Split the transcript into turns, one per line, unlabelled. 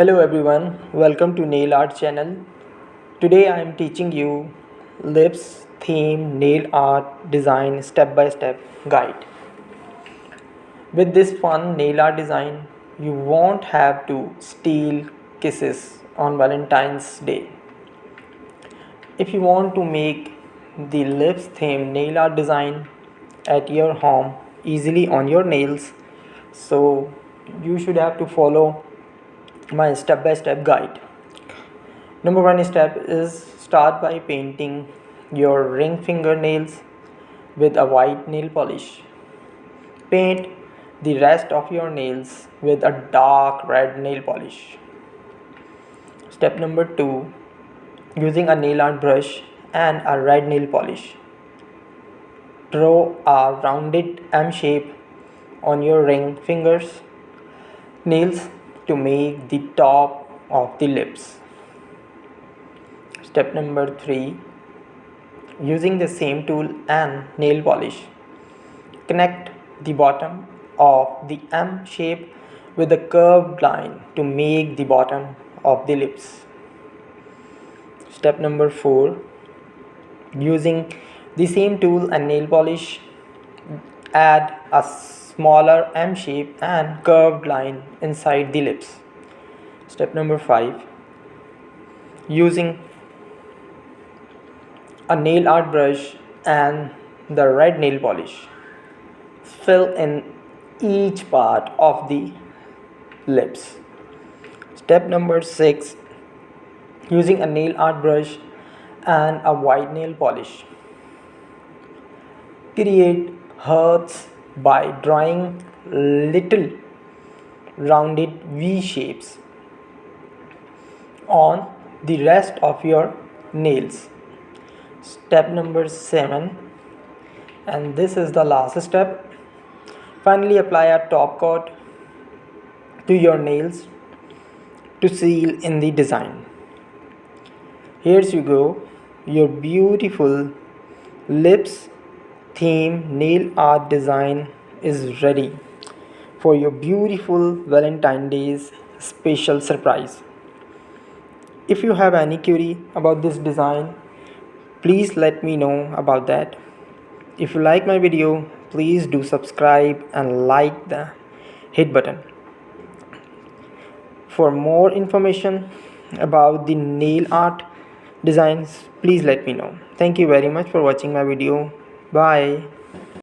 Hello everyone, welcome to Nail Art channel. Today I am teaching you lips theme nail art design step by step guide. With this fun nail art design, you won't have to steal kisses on Valentine's Day. If you want to make the lips theme nail art design at your home easily on your nails, so you should have to follow my step by step guide. Number one step is start by painting your ring fingernails with a white nail polish. Paint the rest of your nails with a dark red nail polish. Step number 2, using a nail art brush and a red nail polish. Draw a rounded M shape on your ring fingers nails to make the top of the lips. Step number 3, using the same tool and nail polish, connect the bottom of the M shape with a curved line to make the bottom of the lips. Step number 4, using the same tool and nail polish, add a smaller M shape and curved line inside the lips. Step number 5, using a nail art brush and the red nail polish, fill in each part of the lips. Step number 6, using a nail art brush and a white nail polish, create hearts by drawing little rounded V shapes on the rest of your nails. Step number 7, and this is the last step. Finally, apply a top coat to your nails to seal in the design. Here you go, your beautiful lips theme nail art design is ready for your beautiful Valentine's Day's special surprise. If you have any query about this design, please let me know about that. If you like my video, please do subscribe and like the hit button. For more information about the nail art designs, please let me know. Thank you very much for watching my video. Bye.